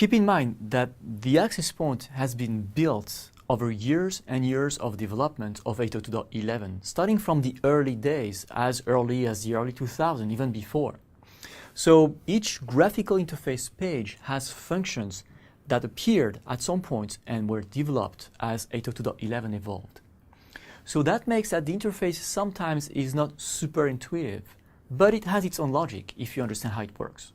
Keep in mind that the access point has been built over years and years of development of 802.11, starting from the early days, as early as the early 2000s, even before. So each graphical interface page has functions that appeared at some point and were developed as 802.11 evolved. So that makes that the interface sometimes is not super intuitive, but it has its own logic if you understand how it works.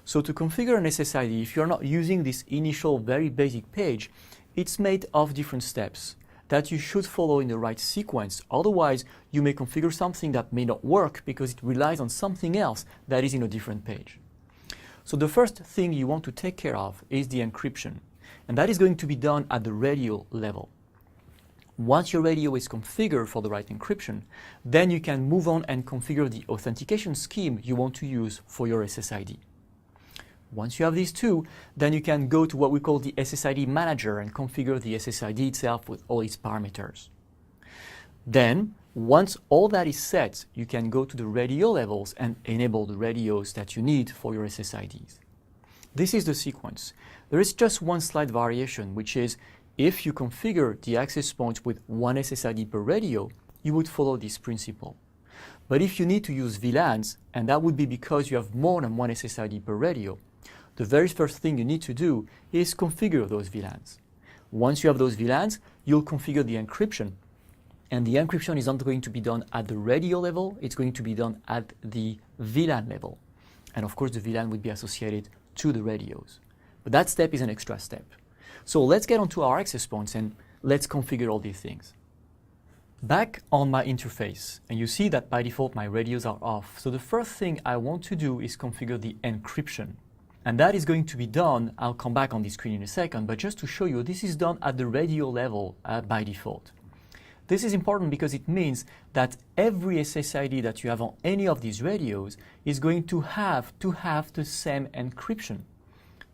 So to configure an SSID, if you're not using this initial very basic page, it's made of different steps that you should follow in the right sequence. Otherwise, you may configure something that may not work because it relies on something else that is in a different page. So the first thing you want to take care of is the encryption, and that is going to be done at the radio level. Once your radio is configured for the right encryption, then you can move on and configure the authentication scheme you want to use for your SSID. Once you have these two, then you can go to what we call the SSID manager and configure the SSID itself with all its parameters. Then, once all that is set, you can go to the radio levels and enable the radios that you need for your SSIDs. This is the sequence. There is just one slight variation, which is if you configure the access point with one SSID per radio, you would follow this principle. But if you need to use VLANs, and that would be because you have more than one SSID per radio, the very first thing you need to do is configure those VLANs. Once you have those VLANs, you'll configure the encryption. And the encryption is not going to be done at the radio level, it's going to be done at the VLAN level. And of course, the VLAN would be associated to the radios. But that step is an extra step. So let's get onto our access points and let's configure all these things. Back on my interface, and you see that by default my radios are off. So the first thing I want to do is configure the encryption. And that is going to be done, I'll come back on this screen in a second, but just to show you, this is done at the radio level by default. This is important because it means that every SSID that you have on any of these radios is going to have the same encryption.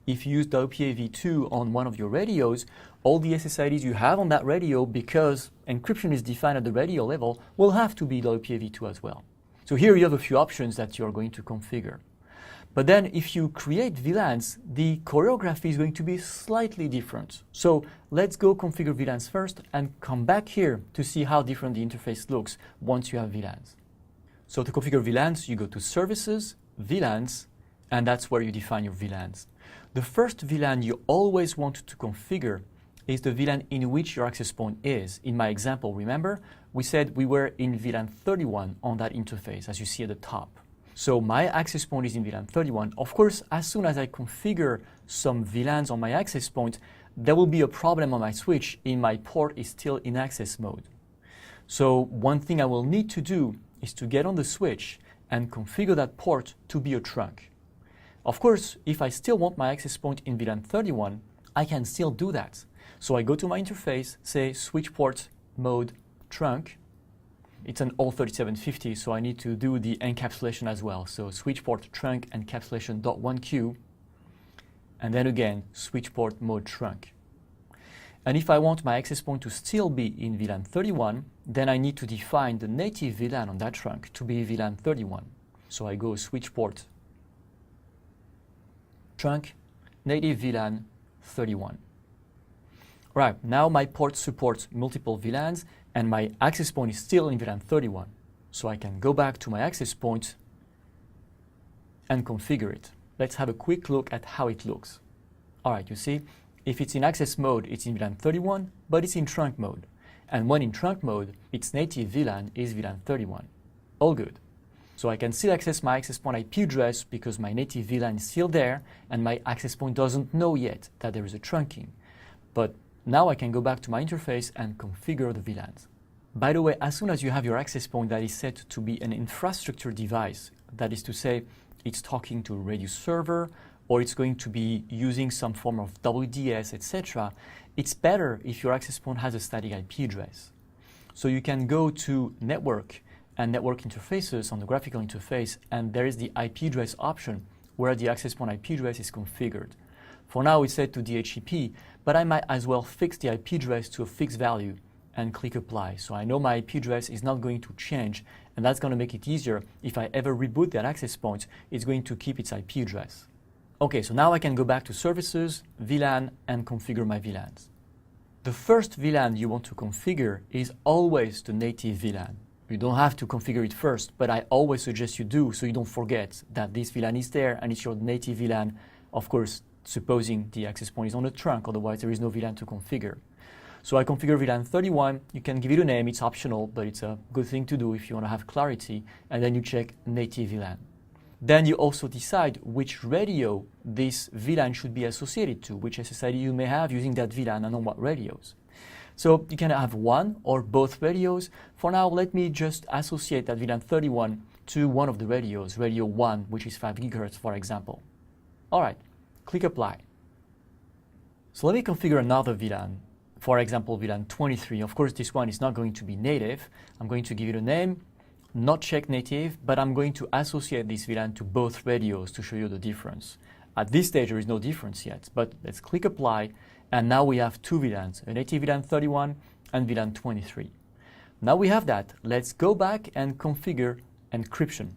If you use WPA-V2 on one of your radios, all the SSIDs you have on that radio, because encryption is defined at the radio level, will have to be WPA-V2 as well. So here you have a few options that you're going to configure. But then if you create VLANs, the choreography is going to be slightly different. So let's go configure VLANs first and come back here to see how different the interface looks once you have VLANs. So to configure VLANs, you go to Services, VLANs, and that's where you define your VLANs. The first VLAN you always want to configure is the VLAN in which your access point is. In my example, remember, we said we were in VLAN 31 on that interface, as you see at the top. So my access point is in VLAN 31. Of course, as soon as I configure some VLANs on my access point, there will be a problem on my switch if my port is still in access mode. So one thing I will need to do is to get on the switch and configure that port to be a trunk. Of course, if I still want my access point in VLAN 31, I can still do that. So I go to my interface, say switch port mode trunk. It's an all3750, so I need to do the encapsulation as well. So switch port trunk encapsulation.1q, and then again switch port mode trunk. And if I want my access point to still be in VLAN 31, then I need to define the native VLAN on that trunk to be VLAN 31. So I go switch port trunk native VLAN 31. Right, now my port supports multiple VLANs and my access point is still in VLAN 31. So I can go back to my access point and configure it. Let's have a quick look at how it looks. All right, you see, if it's in access mode, it's in VLAN 31, but it's in trunk mode. And when in trunk mode, its native VLAN is VLAN 31. All good. So I can still access my access point IP address because my native VLAN is still there and my access point doesn't know yet that there is a trunking. But now I can go back to my interface and configure the VLANs. By the way, as soon as you have your access point that is set to be an infrastructure device, that is to say, it's talking to a radio server, or it's going to be using some form of WDS, etc., it's better if your access point has a static IP address. So you can go to Network and Network Interfaces on the graphical interface, and there is the IP address option where the access point IP address is configured. For now, it's set to DHCP, but I might as well fix the IP address to a fixed value and click Apply. So I know my IP address is not going to change, and that's going to make it easier. If I ever reboot that access point, it's going to keep its IP address. Okay, so now I can go back to Services, VLAN, and configure my VLANs. The first VLAN you want to configure is always the native VLAN. You don't have to configure it first, but I always suggest you do so you don't forget that this VLAN is there and it's your native VLAN, of course, supposing the access point is on the trunk, otherwise there is no VLAN to configure. So I configure VLAN 31, you can give it a name, it's optional, but it's a good thing to do if you want to have clarity, and then you check native VLAN. Then you also decide which radio this VLAN should be associated to, which SSID you may have using that VLAN and on what radios. So you can have one or both radios. For now, let me just associate that VLAN 31 to one of the radios, radio 1, which is 5 GHz, for example. All right, click Apply. So let me configure another VLAN, for example, VLAN 23. Of course, this one is not going to be native. I'm going to give it a name, not check native, but I'm going to associate this VLAN to both radios to show you the difference. At this stage, there is no difference yet, but let's click Apply, and now we have two VLANs, a native VLAN 31 and VLAN 23. Now we have that, let's go back and configure encryption.